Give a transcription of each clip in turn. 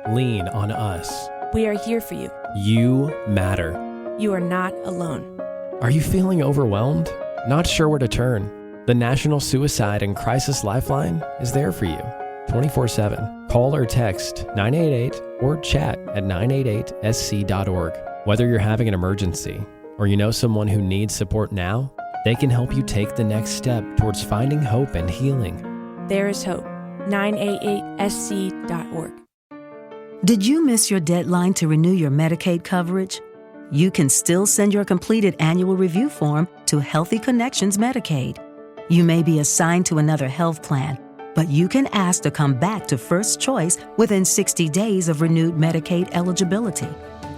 Lean on us. We are here for you. You matter. You are not alone. Are you feeling overwhelmed? Not sure where to turn? The National Suicide and Crisis Lifeline is there for you 24/7. Call or text 988 or chat at 988sc.org. Whether you're having an emergency or you know someone who needs support now, they can help you take the next step towards finding hope and healing. There is hope. 988sc.org. Did you miss your deadline to renew your Medicaid coverage? You can still send your completed annual review form to Healthy Connections Medicaid. You may be assigned to another health plan, but you can ask to come back to First Choice within 60 days of renewed Medicaid eligibility.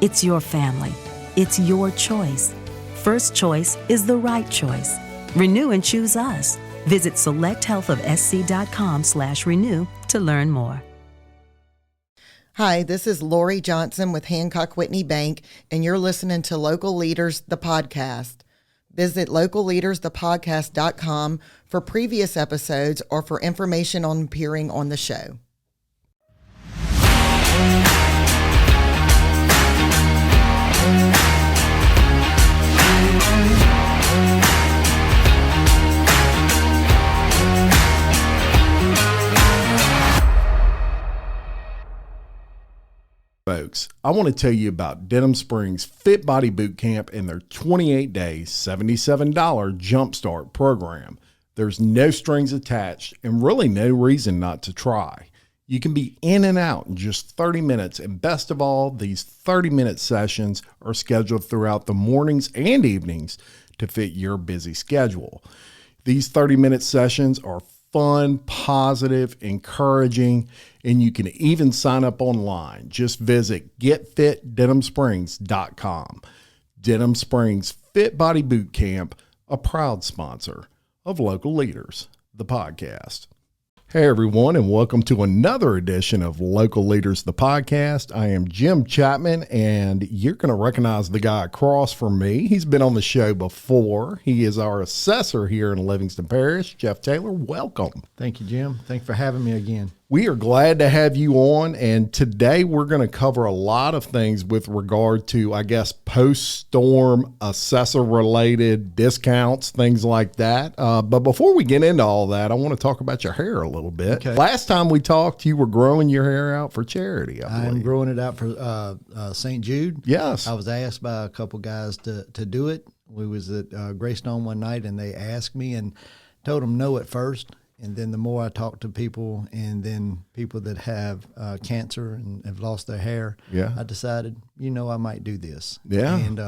It's your family. It's your choice. First Choice is the right choice. Renew and choose us. Visit selecthealthofsc.com/renew to learn more. Hi, this is Lori Johnson with Hancock Whitney Bank, and you're listening to Local Leaders, the podcast. Visit localleadersthepodcast.com for previous episodes or for information on appearing on the show. Folks, I want to tell you about Denham Springs Fit Body Boot Camp and their 28-day, $77 Jumpstart program. There's no strings attached and really no reason not to try. You can be in and out in just 30 minutes, and best of all, these 30-minute sessions are scheduled throughout the mornings and evenings to fit your busy schedule. These 30-minute sessions are fun, positive, encouraging, and you can even sign up online. Just visit getfitdenhamsprings.com. Denham Springs Fit Body Boot Camp, a proud sponsor of Local Leaders, the podcast. Hey everyone, and welcome to another edition of Local Leaders, the podcast. I am Jim Chapman, and you're going to recognize the guy across from me. He's been on the show before. He is our assessor here in Livingston Parish. Jeff Taylor, welcome. Thank you, Jim. Thanks for having me again. We are glad to have you on, and today we're going to cover a lot of things with regard to, I guess, post-storm assessor-related discounts, things like that. But before we get into all that, I want to talk about your hair a little bit. Okay. Last time we talked, you were growing your hair out for charity, I believe. I'm growing it out for St. Jude. Yes. I was asked by a couple guys to do it. We was at Greystone one night, and they asked me and told them no at first. And then the more I talk to people, and then people that have cancer and have lost their hair, I decided, I might do this. Yeah. And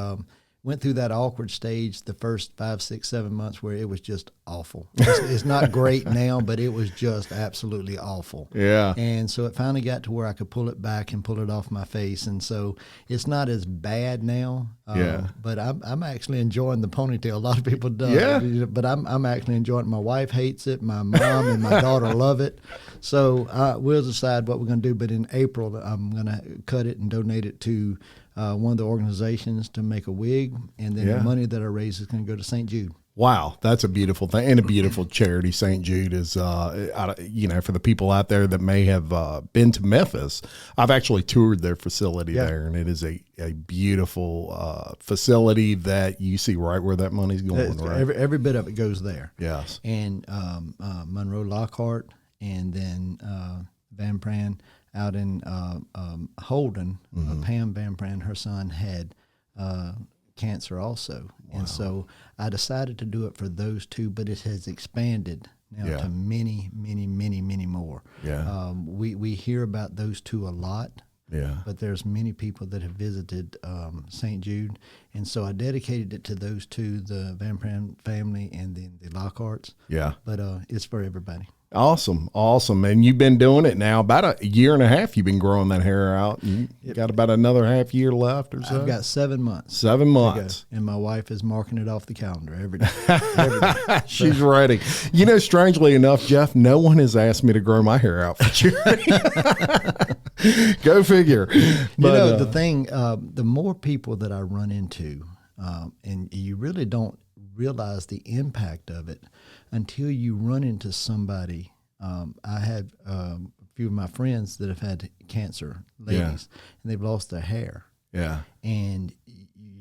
went through that awkward stage the first 5, 6, 7 months where it was just awful. It's not great now, but it was just absolutely awful. Yeah. And so it finally got to where I could pull it back and pull it off my face. And so it's not as bad now. But I'm actually enjoying the ponytail. A lot of people don't. Yeah. But I'm actually enjoying it. My wife hates it. My mom and my daughter love it. So we'll decide what we're going to do. But in April, I'm going to cut it and donate it to one of the organizations to make a wig, and then the money that I raise is going to go to St. Jude. Wow, that's a beautiful thing, and a beautiful charity. St. Jude is, for the people out there that may have been to Memphis, I've actually toured their facility there, and it is a beautiful facility that you see right where that money's going. Right? Every bit of it goes there. Yes. And Monroe Lockhart, and then Van Pran out in Holden, Pam Van Pran, her son had cancer also. Wow. And so I decided to do it for those two, but it has expanded now to many, many, many, many more. Yeah. We hear about those two a lot. Yeah. But there's many people that have visited St. Jude. And so I dedicated it to those two, the Van Pran family and then the Lockharts. Yeah. But it's for everybody. Awesome. And you've been doing it now about a year and a half. You've been growing that hair out. You got about another half year left or so? I've got 7 months. 7 months. And my wife is marking it off the calendar every day. Every day. She's ready. Strangely enough, Jeff, no one has asked me to grow my hair out for charity. Go figure. But, the thing, the more people that I run into, and you really don't realize the impact of it until you run into somebody. I had few of my friends that have had cancer, ladies, and they've lost their hair. Yeah. And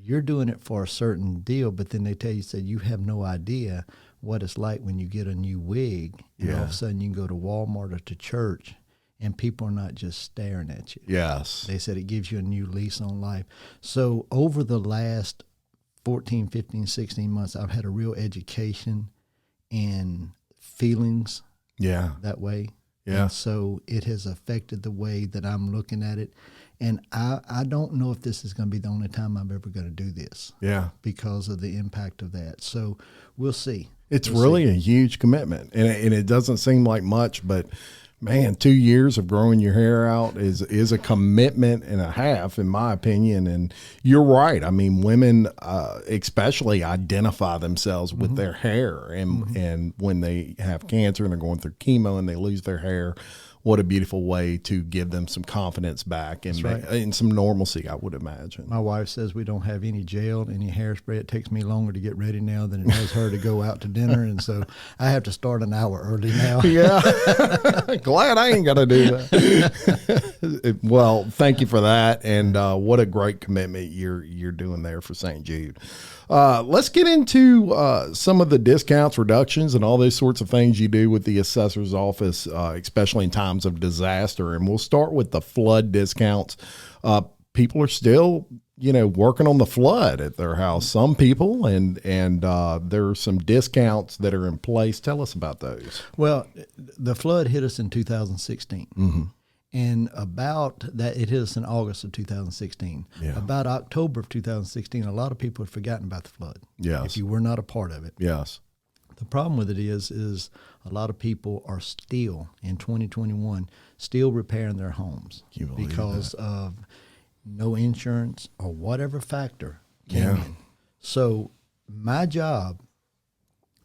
you're doing it for a certain deal, but then they tell you, you have no idea what it's like when you get a new wig, and all of a sudden you can go to Walmart or to church, and people are not just staring at you. Yes. They said it gives you a new lease on life. So over the last 14, 15, 16 months, I've had a real education in feelings that way. Yeah. And so it has affected the way that I'm looking at it. And I don't know if this is going to be the only time I'm ever going to do this. Yeah. Because of the impact of that. So we'll see. It's really a huge commitment, and it doesn't seem like much, but man, 2 years of growing your hair out is a commitment and a half, in my opinion. And you're right. I mean, women especially identify themselves with their hair, and when they have cancer and they're going through chemo and they lose their hair, what a beautiful way to give them some confidence back and, and some normalcy, I would imagine. My wife says we don't have any gel, any hairspray. It takes me longer to get ready now than it does her to go out to dinner. And so I have to start an hour early now. Yeah. Glad I ain't got to do that. Well, thank you for that. And what a great commitment you're doing there for St. Jude. Let's get into some of the discounts, reductions, and all those sorts of things you do with the assessor's office, especially in times of disaster. And we'll start with the flood discounts. People are still, working on the flood at their house. Some people, and there are some discounts that are in place. Tell us about those. Well, the flood hit us in 2016. Mm-hmm. And about that, it hit us in August of 2016. Yeah. About October of 2016, a lot of people had forgotten about the flood. Yes. If you were not a part of it. Yes. The problem with it is a lot of people are still, in 2021, still repairing their homes because of no insurance or whatever factor came in. So my job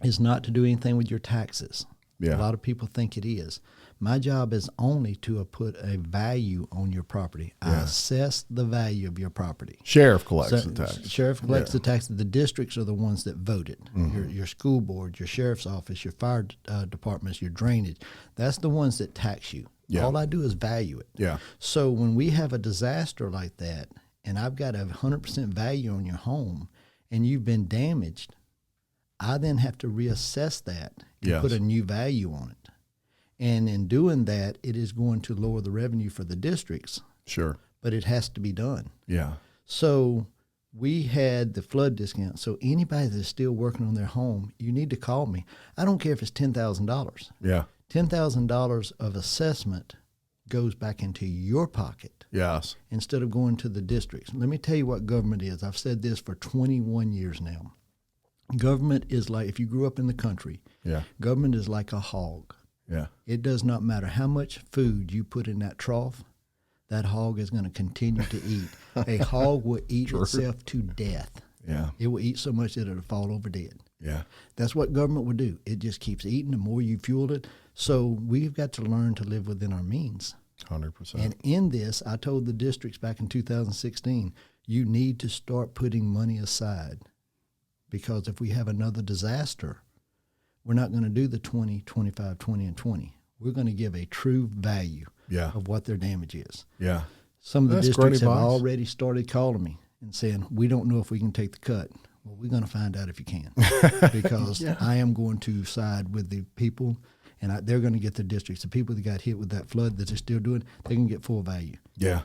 is not to do anything with your taxes. Yeah. A lot of people think it is. My job is only to put a value on your property. I assess the value of your property. Sheriff collects the tax. Sheriff collects the tax. The districts are the ones that voted. Mm-hmm. Your school board, your sheriff's office, your fire departments, your drainage. That's the ones that tax you. Yeah. All I do is value it. Yeah. So when we have a disaster like that, and I've got a 100% value on your home, and you've been damaged, I then have to reassess that and put a new value on it. And in doing that, it is going to lower the revenue for the districts. Sure. But it has to be done. Yeah. So we had the flood discount. So anybody that's still working on their home, you need to call me. I don't care if it's $10,000. Yeah. $10,000 of assessment goes back into your pocket. Yes. Instead of going to the districts. Let me tell you what government is. I've said this for 21 years now. Government is like, if you grew up in the country, government is like a hog. Yeah. It does not matter how much food you put in that trough, that hog is going to continue to eat. A hog will eat itself to death. Yeah. It will eat so much that it'll fall over dead. Yeah. That's what government would do. It just keeps eating the more you fuel it. So we've got to learn to live within our means. 100%. And in this, I told the districts back in 2016, you need to start putting money aside, because if we have another disaster, we're not going to do the 20, 25, 20, and 20. We're going to give a true value of what their damage is. Yeah. Some of the districts have already started calling me and saying, we don't know if we can take the cut. Well, we're going to find out if you can, because I am going to side with the people, and they're going to get the districts. The people that got hit with that flood that they're still doing, they can get full value. Yeah.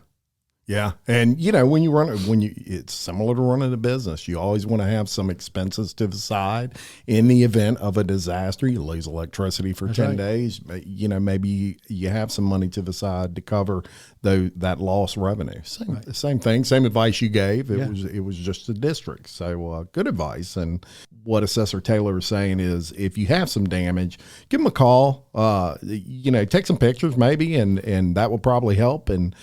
Yeah. And, it's similar to running a business. You always want to have some expenses to the side in the event of a disaster. You lose electricity for 10 days. Maybe you have some money to the side to cover that lost revenue. Same thing, same advice you gave. It was just the district. So good advice. And what Assessor Taylor is saying is, if you have some damage, give them a call, take some pictures maybe, and that will probably help. And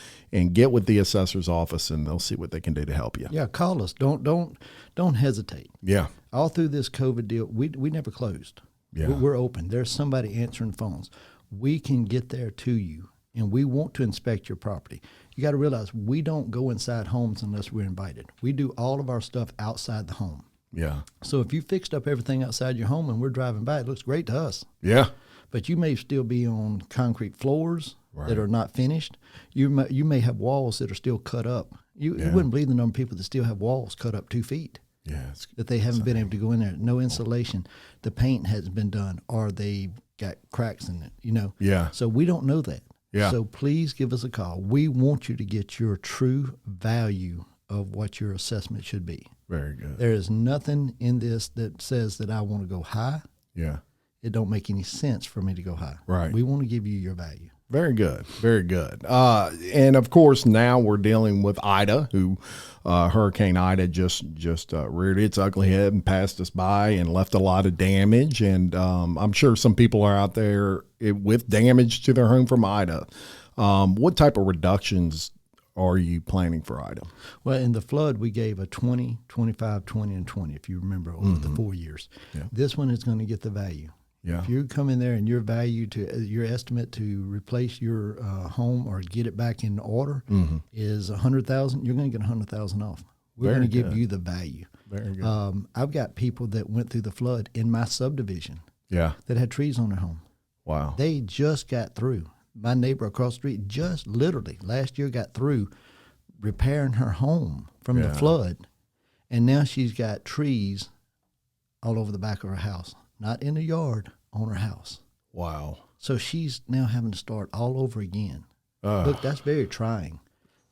get with the assessor's office, and they'll see what they can do to help you. Yeah, call us. Don't hesitate. Yeah. All through this COVID deal, we never closed. Yeah. We're open. There's somebody answering phones. We can get there to you, and we want to inspect your property. You got to realize, we don't go inside homes unless we're invited. We do all of our stuff outside the home. Yeah. So if you fixed up everything outside your home and we're driving by, it looks great to us. Yeah. But you may still be on concrete floors. that are not finished. You may have walls that are still cut up. You wouldn't believe the number of people that still have walls cut up 2 feet. Yeah, that they haven't been able to go in there. No insulation. The paint hasn't been done, or they got cracks in it, Yeah. So we don't know that. Yeah. So please give us a call. We want you to get your true value of what your assessment should be. Very good. There is nothing in this that says that I want to go high. Yeah. It don't make any sense for me to go high. Right. We want to give you your value. Very good. Very good. And of course, now we're dealing with Ida, who Hurricane Ida just reared its ugly head and passed us by and left a lot of damage. And I'm sure some people are out there with damage to their home from Ida. What type of reductions are you planning for Ida? Well, in the flood, we gave a 20, 25, 20, and 20, if you remember, over the 4 years. Yeah. This one is going to get the value. Yeah. If you come in there and your value to your estimate to replace your home or get it back in order is $100,000, you're going to get $100,000 off. We're going to give you the value. Very good. I've got people that went through the flood in my subdivision. Yeah. That had trees on their home. Wow. They just got through. My neighbor across the street just literally last year got through repairing her home from the flood, and now she's got trees all over the back of her house. Not in the yard, on her house. Wow. So she's now having to start all over again. Look, that's very trying.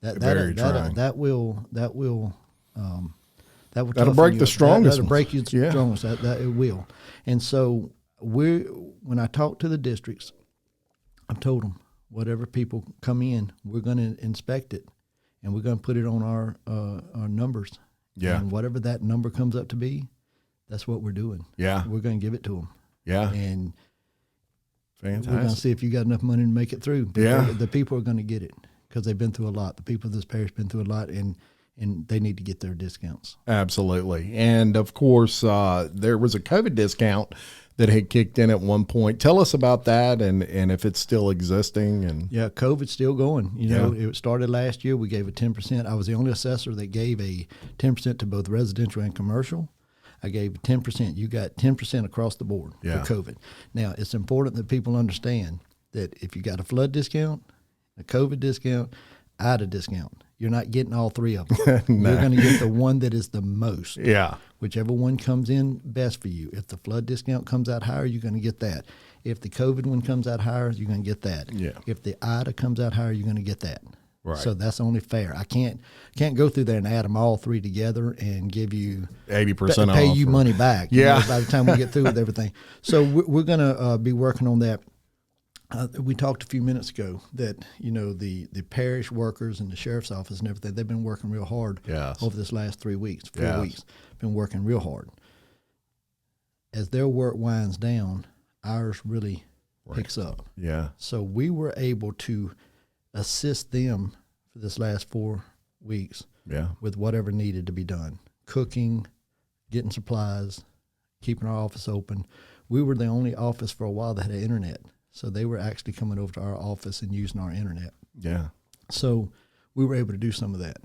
Very trying. That will That'll break the strongest. That'll break you the strongest. That it will. And so when I talk to the districts, I've told them whatever people come in, we're going to inspect it, and we're going to put it on our numbers. Yeah. And whatever that number comes up to be, that's what we're doing. Yeah. We're going to give it to them. Yeah. And fantastic. we're going to see if you got enough money to make it through. Yeah. The people are going to get it because they've been through a lot. The people of this parish been through a lot, and they need to get their discounts. Absolutely. And of course, there was a COVID discount that had kicked in at one point. Tell us about that and if it's still existing. And yeah, COVID's still going. It started last year. We gave a 10%. I was the only assessor that gave a 10% to both residential and commercial. I gave 10%. You got 10% across the board for COVID. Now, it's important that people understand that if you got a flood discount, a COVID discount, IDA discount, you're not getting all three of them. No. You're going to get the one that is the most. Yeah. Whichever one comes in best for you. If the flood discount comes out higher, you're going to get that. If the COVID one comes out higher, you're going to get that. Yeah. If the IDA comes out higher, you're going to get that. Right. So that's only fair. I can't go through there and add them all three together and give you 80% pay off you money back. Yeah. By the time we get through with everything. So we're going to be working on that. We talked a few minutes ago that the parish workers and the sheriff's office and everything, they've been working real hard over this last 3 weeks, 4 weeks. Been working real hard. As their work winds down, ours really picks up. Yeah. So we were able to assist them for this last 4 weeks with whatever needed to be done. Cooking, getting supplies, keeping our office open. We were the only office for a while that had internet. So they were actually coming over to our office and using our internet. Yeah. So we were able to do some of that.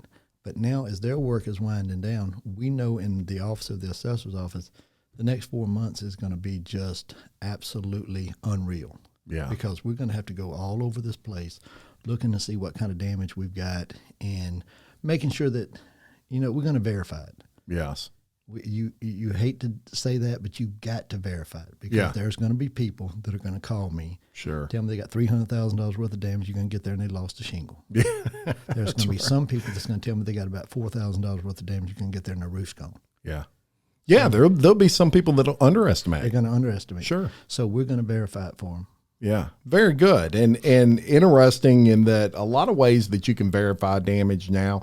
But now as their work is winding down, we know in the office of the assessor's office, the next 4 months is going to be just absolutely unreal. Yeah. Because we're going to have to go all over this place looking to see what kind of damage we've got and making sure that, we're going to verify it. Yes. You hate to say that, but you got to verify it because there's going to be people that are going to call me. Sure. Tell me they got $300,000 worth of damage. You're going to get there and they lost a shingle. Yeah. There's going to be some people that's going to tell me they got about $4,000 worth of damage. You're going to get there and their roof's gone. Yeah. Yeah, there'll be some people that'll underestimate. They're going to underestimate. Sure. So we're going to verify it for them. Yeah, very good. And interesting in that a lot of ways that you can verify damage now,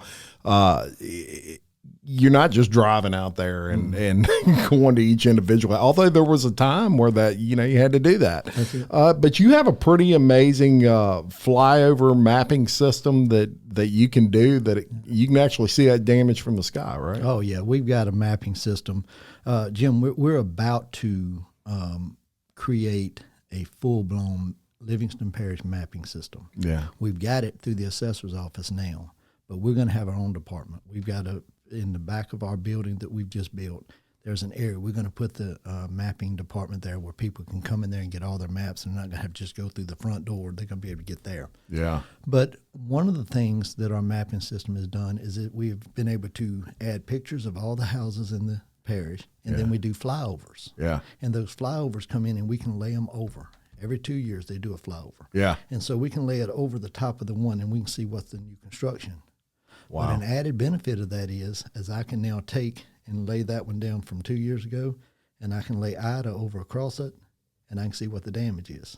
you're not just driving out there and going to each individual, although there was a time where that, you had to do that. But you have a pretty amazing flyover mapping system that you can do that you can actually see that damage from the sky, right? Oh, yeah. We've got a mapping system. Jim, we're about to create a full-blown Livingston Parish mapping system. Yeah. We've got it through the assessor's office now, but we're going to have our own department. We've got in the back of our building that we've just built, there's an area. We're going to put the mapping department there where people can come in there and get all their maps. And they're not going to have to just go through the front door. They're going to be able to get there. Yeah. But one of the things that our mapping system has done is that we've been able to add pictures of all the houses in the parish, and then we do flyovers. Yeah. And those flyovers come in, and we can lay them over. Every 2 years, they do a flyover. Yeah. And so we can lay it over the top of the one, and we can see what's the new construction. Wow. But an added benefit of that is I can now take and lay that one down from 2 years ago, and I can lay Ida over across it, and I can see what the damage is.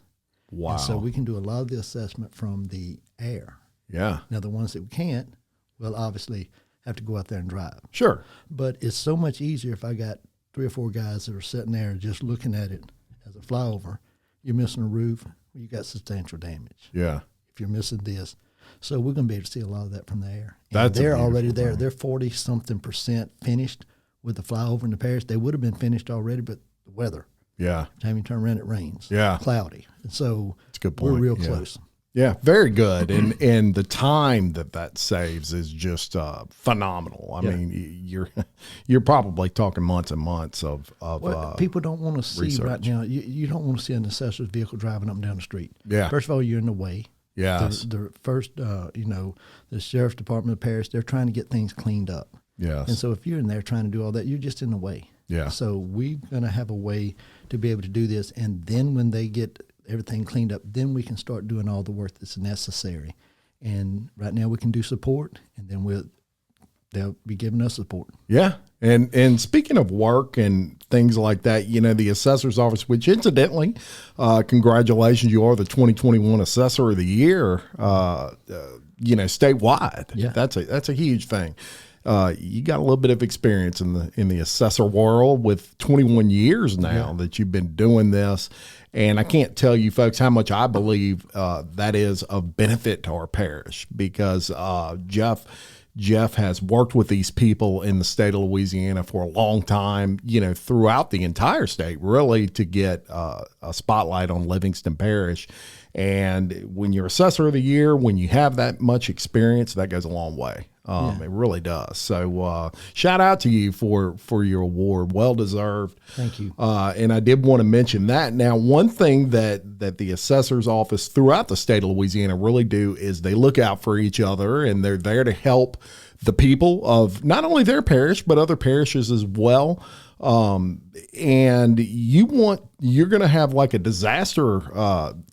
Wow. And so we can do a lot of the assessment from the air. Yeah. Now, the ones that we can't, well, obviously have to go out there and drive. Sure. But it's so much easier if I got 3 or 4 guys that are sitting there just looking at it as a flyover. You're missing a roof, you got substantial damage. Yeah. If you're missing this. So we're going to be able to see a lot of that from the air. And That's a they're beautiful already there. thing. They're 40-something% finished with the flyover in the parish. They would have been finished already, but the weather. Yeah. Time you turn around, it rains. Yeah. Cloudy. And so That's a good we're point. real Yeah. close. Yeah, very good, and the time that saves is just phenomenal. I mean, you're probably talking months and months of Well, people don't want to see research. right now. You don't want to see an assessor's vehicle driving up and down the street. Yeah. First of all, you're in the way. Yes. The first, the sheriff's department of the parish, they're trying to get things cleaned up. Yes. And so if you're in there trying to do all that, you're just in the way. Yeah. So we're going to have a way to be able to do this. And then when they get everything cleaned up, then we can start doing all the work that's necessary. And right now we can do support, and then they'll be giving us support. Yeah. And speaking of work and things like that, the assessor's office, which incidentally, congratulations, you are the 2021 Assessor of the Year, statewide. Yeah. That's a huge thing. You got a little bit of experience in the assessor world with 21 years now that you've been doing this. And I can't tell you folks how much I believe that is of benefit to our parish, because Jeff has worked with these people in the state of Louisiana for a long time, throughout the entire state, really, to get a spotlight on Livingston Parish. And when you're Assessor of the Year, when you have that much experience, that goes a long way. It really does. So shout out to you for your award. Well deserved. Thank you. And I did want to mention that. Now, one thing that the assessor's office throughout the state of Louisiana really do is they look out for each other, and they're there to help the people of not only their parish, but other parishes as well. And you're going to have like a disaster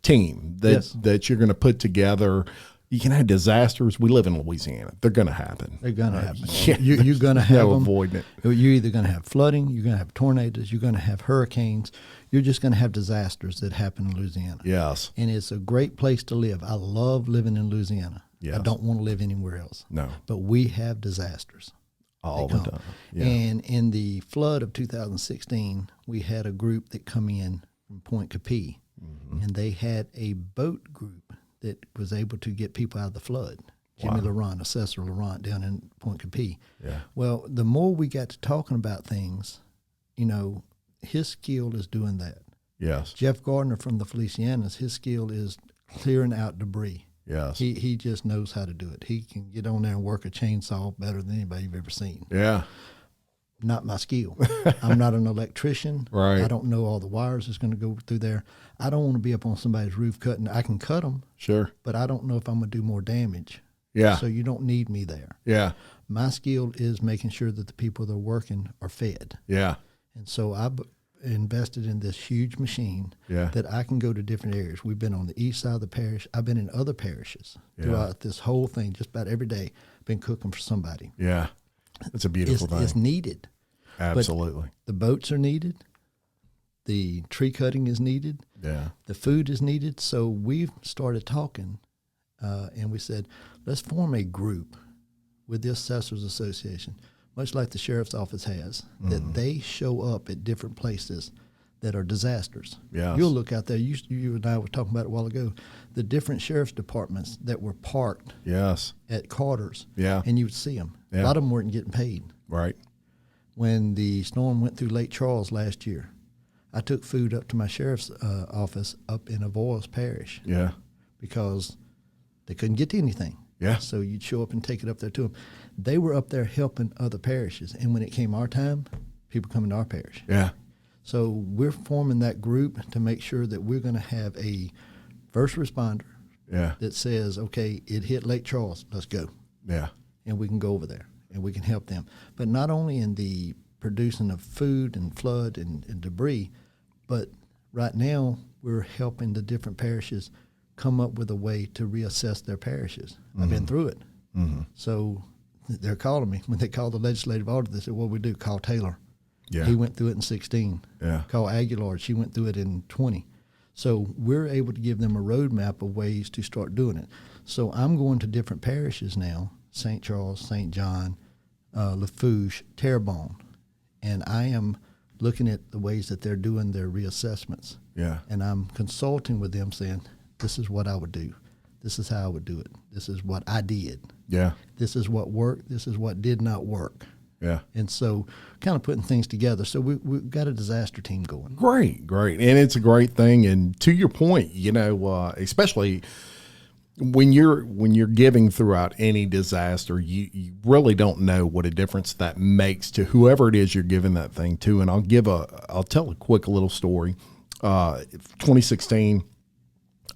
team that you're going to put together. You can have disasters. We live in Louisiana. They're going to happen. They're going to happen. Yeah. You're going to have No them. avoiding it. You're either going to have flooding, you're going to have tornadoes, you're going to have hurricanes. You're just going to have disasters that happen in Louisiana. Yes. And it's a great place to live. I love living in Louisiana. Yes. I don't want to live anywhere else. No. But we have disasters. All They the come. time. Yeah. And in the flood of 2016, we had a group that come in from Point Capee, and they had a boat group that was able to get people out of the flood. Jimmy Laurent, Assessor Laurent, down in Point Capee. Yeah. Well, the more we got to talking about things, his skill is doing that. Yes. Jeff Gardner from the Felicianas, his skill is clearing out debris. Yes. He just knows how to do it. He can get on there and work a chainsaw better than anybody you've ever seen. Yeah. Not my skill. I'm not an electrician. Right. I don't know all the wires that's going to go through there. I don't want to be up on somebody's roof cutting. I can cut them, Sure. but I don't know if I'm going to do more damage. Yeah. So you don't need me there. Yeah. My skill is making sure that the people that are working are fed. Yeah. And so I invested in this huge machine Yeah. that I can go to different areas. We've been on the east side of the parish. I've been in other parishes throughout this whole thing, just about every day. Been cooking for somebody. Yeah. It's a beautiful thing. It's needed. Absolutely. The boats are needed. The tree cutting is needed. Yeah. The food is needed. So we've started talking, and we said, let's form a group with the Assessors Association, much like the Sheriff's Office has, that they show up at different places that are disasters. Yes. You'll look out there. You and I were talking about it a while ago, the different sheriff's departments that were parked Yes. at Carter's, Yeah. and you would see them. Yeah. A lot of them weren't getting paid. Right. When the storm went through Lake Charles last year, I took food up to my sheriff's office up in Avoyelles Parish Yeah. because they couldn't get to anything. Yeah. So you'd show up and take it up there to them. They were up there helping other parishes, and when it came our time, people coming to our parish. Yeah. So we're forming that group to make sure that we're going to have a first responder Yeah. that says, okay, it hit Lake Charles, let's go. Yeah. And we can go over there and we can help them. But not only in the producing of food and flood and debris, but right now we're helping the different parishes come up with a way to reassess their parishes. I've been through it. So they're calling me. When they called the legislative auditor, they said, what do we do? Call Taylor. Yeah. He went through it in 16. Yeah. Call Aguilar. She went through it in 20. So we're able to give them a roadmap of ways to start doing it. So I'm going to different parishes now, St. Charles, St. John, Lafourche, Terrebonne, and I am looking at the ways that they're doing their reassessments. Yeah. And I'm consulting with them saying, this is what I would do. This is how I would do it. This is what I did. Yeah. This is what worked. This is what did not work. Yeah. And so kind of putting things together. So we've got a disaster team going. Great. And it's a great thing. And to your point, especially when you're giving throughout any disaster, you really don't know what a difference that makes to whoever it is you're giving that thing to. And I'll tell a quick little story. 2016,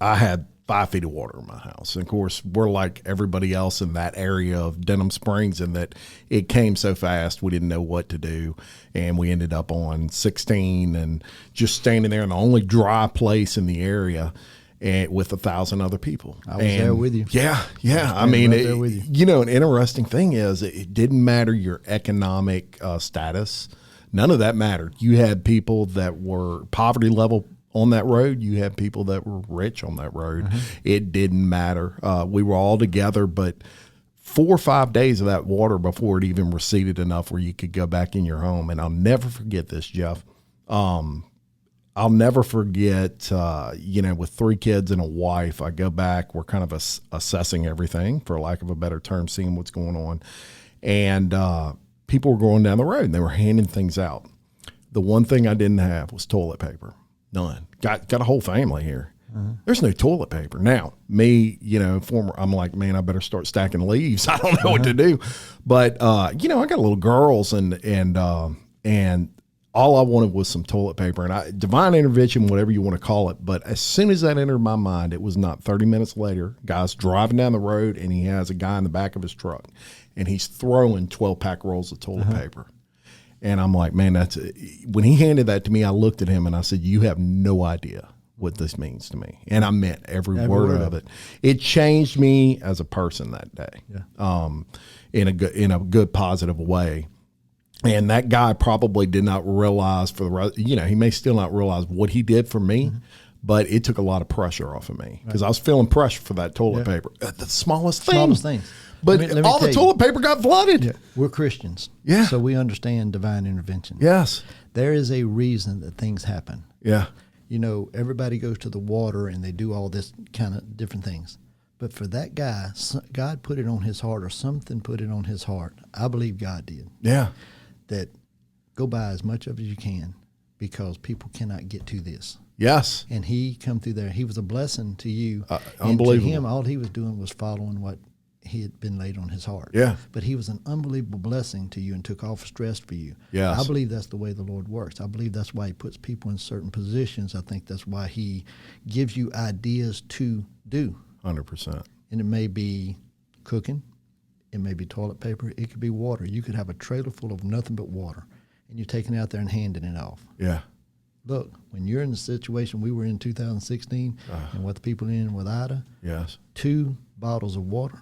I had 5 feet of water in my house. And of course, we're like everybody else in that area of Denham Springs in that it came so fast, we didn't know what to do. And we ended up on 16 and just standing there in the only dry place in the area and with 1,000 other people. I was there with you. Yeah. I mean, there with you. An interesting thing is it didn't matter your economic status. None of that mattered. You had people that were poverty level on that road. You had people that were rich on that road. It didn't matter. We were all together, but 4 or 5 days of that water before it even receded enough where you could go back in your home. And I'll never forget this, Jeff. I'll never forget, with 3 kids and a wife, I go back, we're kind of assessing everything, for lack of a better term, seeing what's going on. And people were going down the road and they were handing things out. The one thing I didn't have was toilet paper. None. Got a whole family here. There's no toilet paper. Now, me, I'm like, man, I better start stacking leaves. I don't know what to do. But, I got little girls and all I wanted was some toilet paper. And divine intervention, whatever you want to call it. But as soon as that entered my mind, it was not 30 minutes later. Guy's driving down the road and he has a guy in the back of his truck. And he's throwing 12-pack rolls of toilet paper. And I'm like, man, when he handed that to me, I looked at him and I said, you have no idea what this means to me. And I meant every word of it. It changed me as a person that day, in a good, positive way. And that guy probably did not realize for the rest, he may still not realize what he did for me, but it took a lot of pressure off of me because I was feeling pressure for that toilet paper. The smallest things. But let me all the toilet paper got flooded. Yeah, we're Christians. Yeah. So we understand divine intervention. Yes. There is a reason that things happen. Yeah. Everybody goes to the water and they do all this kind of different things. But for that guy, God put it on his heart or something put it on his heart. I believe God did. Yeah. That go buy as much of it as you can because people cannot get to this. Yes. And he come through there. He was a blessing to you. Unbelievable. And to him, all he was doing was following what he had been laid on his heart. Yeah. But he was an unbelievable blessing to you and took off stress for you. Yes. I believe that's the way the Lord works. I believe that's why he puts people in certain positions. I think that's why he gives you ideas to do. 100%. And it may be cooking. It may be toilet paper. It could be water. You could have a trailer full of nothing but water, and you're taking it out there and handing it off. Yeah. Look, when you're in the situation we were in 2016 and what the people in with Ida, Yes. 2 bottles of water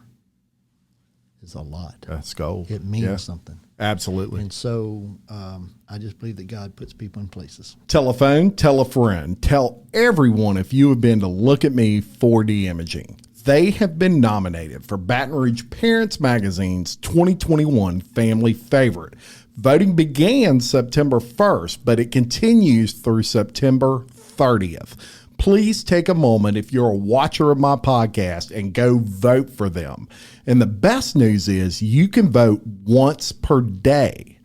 is a lot. That's gold. It means something. Absolutely. And so I just believe that God puts people in places. Telephone, tell a friend, tell everyone if you have been to Look at Me 4D Imaging. They have been nominated for Baton Rouge Parents Magazine's 2021 Family Favorite. Voting began September 1st, but it continues through September 30th. Please take a moment if you're a watcher of my podcast and go vote for them. And the best news is you can vote once per day.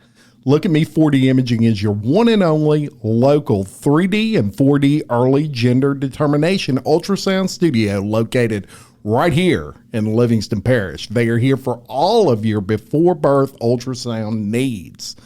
Look at Me 4D Imaging is your one and only local 3D and 4D early gender determination ultrasound studio located right here in Livingston Parish. They are here for all of your before birth ultrasound needs.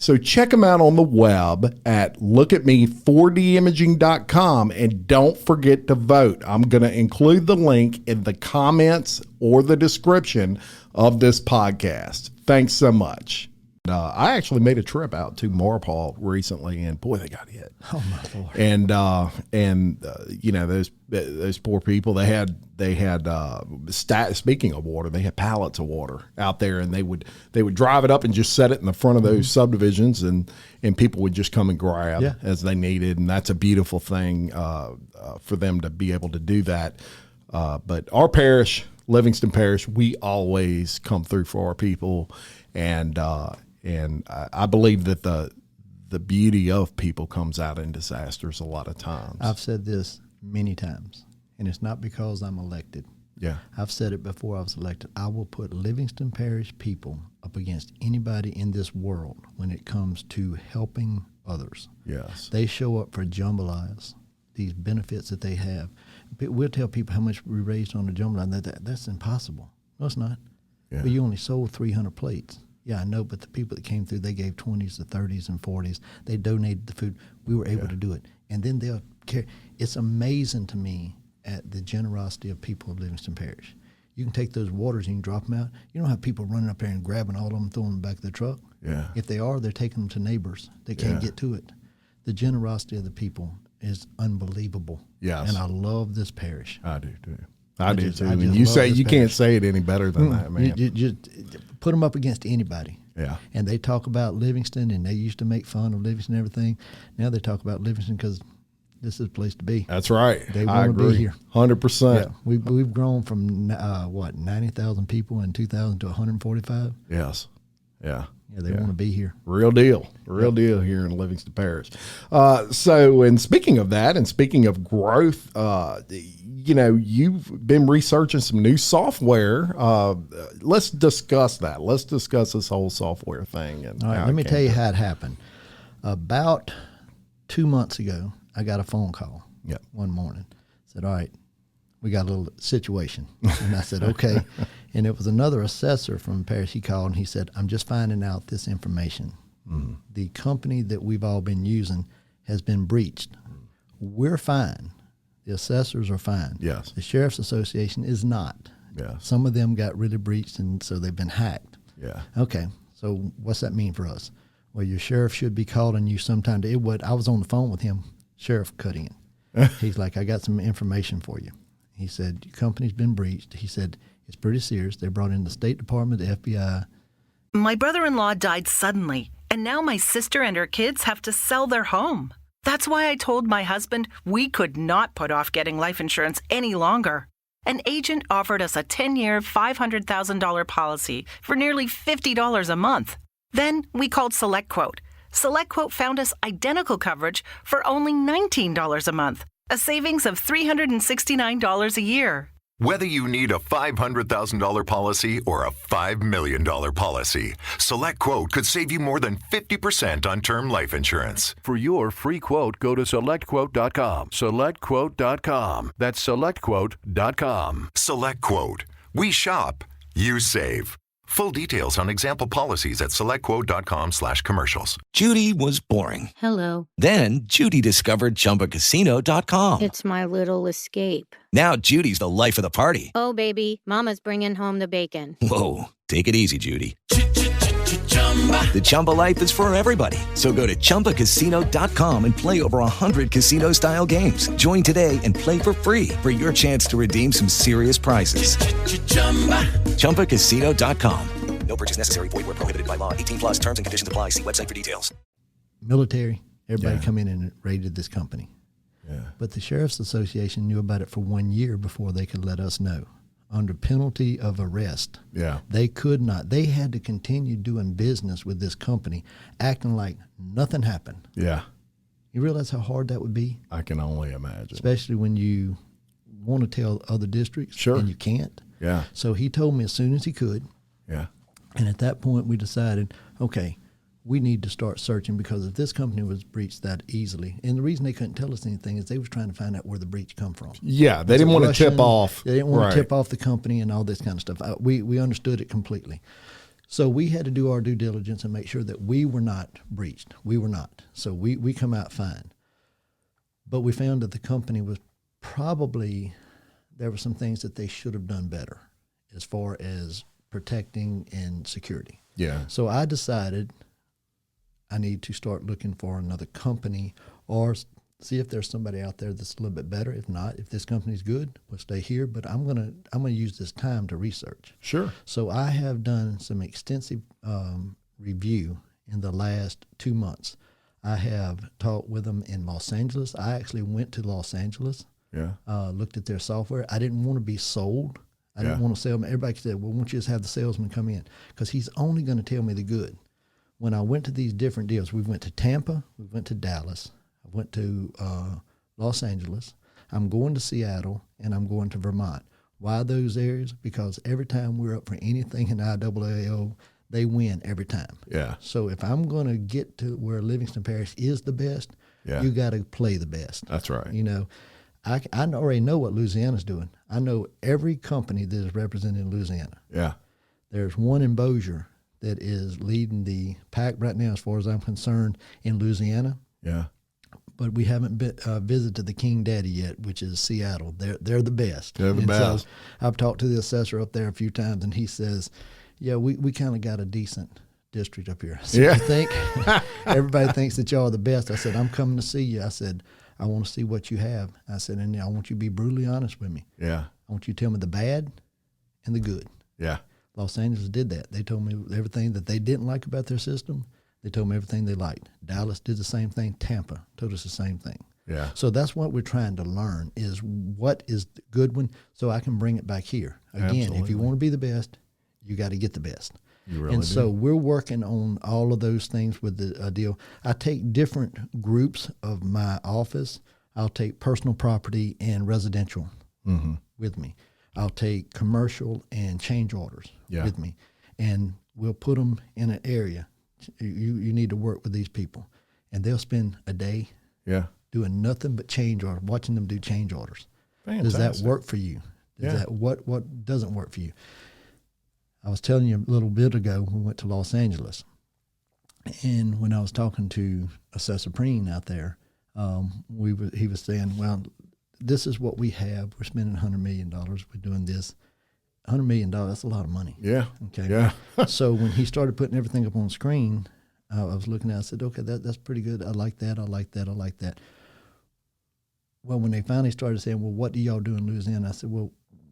So check them out on the web at lookatme4dimaging.com, and don't forget to vote. I'm going to include the link in the comments or the description of this podcast. Thanks so much. I actually made a trip out to Marpole recently, and boy, they got hit. Oh my Lord! And you know, those poor people. They had speaking of water, they had pallets of water out there, and they would drive it up and just set it in the front of those subdivisions, and people would just come and grab as they needed, and that's a beautiful thing for them to be able to do that. But our parish, Livingston Parish, we always come through for our people, and I believe that the beauty of people comes out in disasters a lot of times. I've said this many times, and it's not because I'm elected. Yeah. I've said it before I was elected. I will put Livingston Parish people up against anybody in this world when it comes to helping others. Yes. They show up for jambalayas, these benefits that they have. We'll tell people how much we raised on the jambalaya. That's impossible. No, it's not. Yeah. But you only sold 300 plates. Yeah, I know, but the people that came through, they gave 20s to 30s and 40s. They donated the food. We were able to do it. And then they'll care. It's amazing to me at the generosity of people of Livingston Parish. You can take those waters and you can drop them out. You don't have people running up there and grabbing all of them, throwing them in the back of the truck. Yeah. If they are, they're taking them to neighbors that can't get to it. The generosity of the people is unbelievable. Yes. And I love this parish. I do too. I do too. I And just you love say this you parish. can't say it any better than that, man. You just put them up against anybody. Yeah. And they talk about Livingston, and they used to make fun of Livingston and everything. Now they talk about Livingston because this is the place to be. That's right. They I want to agree. be here. 100%. Yeah, we've grown from 90,000 people in 2000 to 145. Yes. Yeah. Yeah, they want to be here. Real deal. Real deal here in Livingston Parish. So, and speaking of that, and speaking of growth, you know, you've been researching some new software. Let's discuss that. Let's discuss this whole software thing. And All right, let me tell you how it happened. About 2 months ago, I got a phone call one morning. Said, all right, we got a little situation. And I said, okay. And it was another assessor from Parish. He called and he said, I'm just finding out this information. Mm-hmm. The company that we've all been using has been breached. We're fine. The assessors are fine. Yes. The Sheriff's Association is not. Yes. Some of them got really breached, and so they've been hacked. Yeah. Okay, so what's that mean for us? Well, your sheriff should be calling you sometime. I was on the phone with him, Sheriff Cutting. He's like, I got some information for you. He said, your company's been breached. He said, it's pretty serious. They brought in the State Department, the FBI. My brother-in-law died suddenly, and now my sister and her kids have to sell their home. That's why I told my husband we could not put off getting life insurance any longer. An agent offered us a 10-year, $500,000 policy for nearly $50 a month. Then we called SelectQuote. SelectQuote found us identical coverage for only $19 a month, a savings of $369 a year. Whether you need a $500,000 policy or a $5 million policy, SelectQuote could save you more than 50% on term life insurance. For your free quote, go to SelectQuote.com. SelectQuote.com. That's SelectQuote.com. SelectQuote. We shop, you save. Full details on example policies at SelectQuote.com/commercials. Judy was boring. Hello. Then Judy discovered ChumbaCasino.com. It's my little escape. Now Judy's the life of the party. Oh, baby, mama's bringing home the bacon. Whoa, take it easy, Judy. The Chumba life is for everybody. So go to ChumbaCasino.com and play over 100 casino-style games. Join today and play for free for your chance to redeem some serious prizes. ChumbaCasino.com. No purchase necessary. Void where prohibited by law. 18 plus terms and conditions apply. See website for details. Military, everybody come in and raided this company. Yeah. But the Sheriff's Association knew about it for 1 year before they could let us know. Under penalty of arrest. Yeah. They could not. They had to continue doing business with this company, acting like nothing happened. Yeah. You realize how hard that would be? I can only imagine. Especially when you want to tell other districts and you can't. Yeah. So he told me as soon as he could. Yeah. And at that point we decided, okay, we need to start searching, because if this company was breached that easily, and the reason they couldn't tell us anything is they was trying to find out where the breach come from. Yeah, they didn't want to tip off. They didn't want to tip off the company and all this kind of stuff. We understood it completely. So we had to do our due diligence and make sure that we were not breached. We were not. So we come out fine. But we found that the company was probably, there were some things that they should have done better as far as protecting and security. Yeah. So I decided I need to start looking for another company or see if there's somebody out there that's a little bit better. If not, if this company's good, we'll stay here. But I'm gonna use this time to research. Sure. So I have done some extensive review in the last 2 months. I have talked with them in Los Angeles. I actually went to Los Angeles. Yeah. Looked at their software. I didn't want to be sold. I didn't want to sell them. Everybody said, well, why don't you just have the salesman come in? Because he's only going to tell me the good. When I went to these different deals, we went to Tampa, we went to Dallas, I went to Los Angeles, I'm going to Seattle, and I'm going to Vermont. Why those areas? Because every time we're up for anything in IAAO, they win every time. Yeah. So if I'm going to get to where Livingston Parish is the best, you got to play the best. That's right. You know, I already know what Louisiana's doing. I know every company that is represented in Louisiana. Yeah. There's one in Bossier that is leading the pack right now, as far as I'm concerned, in Louisiana. Yeah. But we haven't visited the King Daddy yet, which is Seattle. They're the best. They're the best. So I've talked to the assessor up there a few times, and he says, yeah, we kind of got a decent district up here. So yeah. You think? Everybody thinks that y'all are the best. I said, I'm coming to see you. I said, I want to see what you have. I said, and I want you to be brutally honest with me. Yeah. I want you to tell me the bad and the good. Yeah. Los Angeles did that. They told me everything that they didn't like about their system. They told me everything they liked. Dallas did the same thing. Tampa told us the same thing. Yeah. So that's what we're trying to learn is what is the good one so I can bring it back here. Again, Absolutely. If you want to be the best, you got to get the best. You really and do. So we're working on all of those things with the deal. I take different groups of my office. I'll take personal property and residential with me. I'll take commercial and change orders with me. And we'll put them in an area. You need to work with these people. And they'll spend a day doing nothing but change orders, watching them do change orders. Fantastic. Does that work for you? What doesn't work for you? I was telling you a little bit ago, we went to Los Angeles. And when I was talking to Assessor Preen out there, he was saying, well, this is what we have. We're spending $100 million. We're doing this. $100 million, that's a lot of money. Yeah. Okay. Yeah. So when he started putting everything up on screen, I was looking at it, I said, okay, that's pretty good. I like that. I like that. I like that. Well, when they finally started saying, well, what do y'all do in Louisiana? I said, well,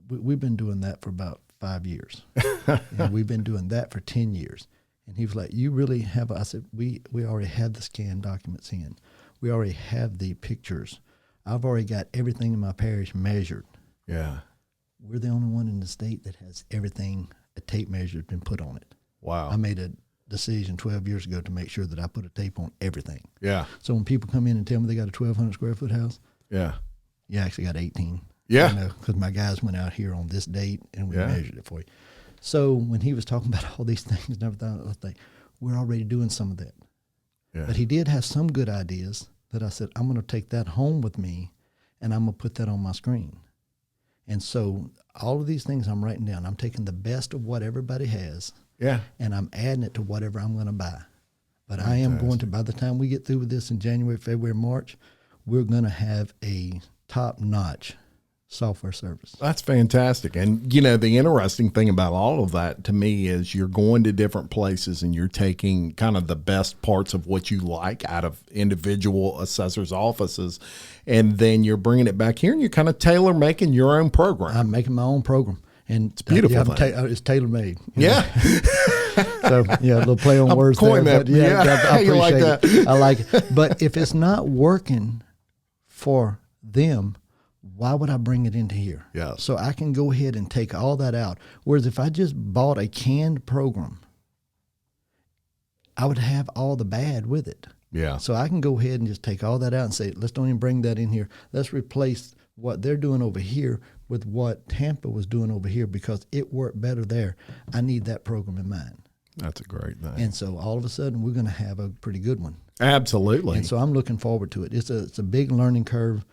we've been doing that for about 5 years. And we've been doing that for 10 years. And he was like, you really have, I said, we already have the scanned documents in. We already have the pictures. I've already got everything in my parish measured. Yeah. We're the only one in the state that has everything, a tape measure been put on it. Wow. I made a decision 12 years ago to make sure that I put a tape on everything. Yeah. So when people come in and tell me they got a 1,200 square foot house, you actually got 18. Yeah. You know, because my guys went out here on this date and we measured it for you. So when he was talking about all these things and everything, I was like, we're already doing some of that. Yeah. But he did have some good ideas that I said, I'm going to take that home with me and I'm going to put that on my screen. And so all of these things I'm writing down, I'm taking the best of what everybody has and I'm adding it to whatever I'm going to buy. But I am going to, by the time we get through with this in January, February, March, we're going to have a top-notch software service. That's fantastic. And, you know, the interesting thing about all of that to me is you're going to different places and you're taking kind of the best parts of what you like out of individual assessors' offices, and then you're bringing it back here and you're kind of tailor-making your own program. I'm making my own program. And it's beautiful. It's tailor-made. Yeah. So, a little play on words there. But I appreciate it. I like it. But if it's not working for them, why would I bring it into here? Yeah. So I can go ahead and take all that out. Whereas if I just bought a canned program, I would have all the bad with it. Yeah. So I can go ahead and just take all that out and say, let's don't even bring that in here. Let's replace what they're doing over here with what Tampa was doing over here because it worked better there. I need that program in mind. That's a great thing. And so all of a sudden we're going to have a pretty good one. Absolutely. And so I'm looking forward to it. It's a big learning curve.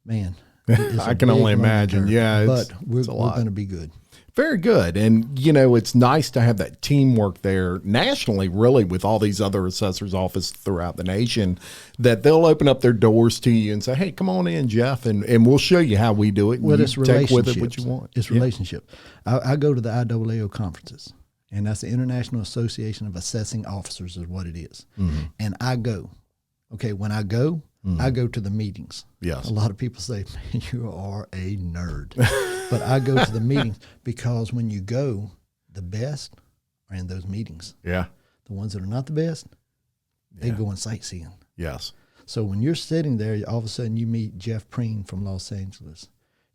Man, I can only imagine. Yeah. But we're going to be good. Very good. And, you know, it's nice to have that teamwork there nationally, really, with all these other assessors' offices throughout the nation, that they'll open up their doors to you and say, hey, come on in, Jeff, and we'll show you how we do it. And well, it's take with it what you want. It's relationship. I go to the IAAO conferences, and that's the International Association of Assessing Officers is what it is. Mm-hmm. And I go. Okay, when I go, I go to the meetings. Yes. A lot of people say, man, you are a nerd. But I go to the meetings because when you go, the best are in those meetings. Yeah. The ones that are not the best, they go in sightseeing. Yes. So when you're sitting there, all of a sudden you meet Jeff Preen from Los Angeles.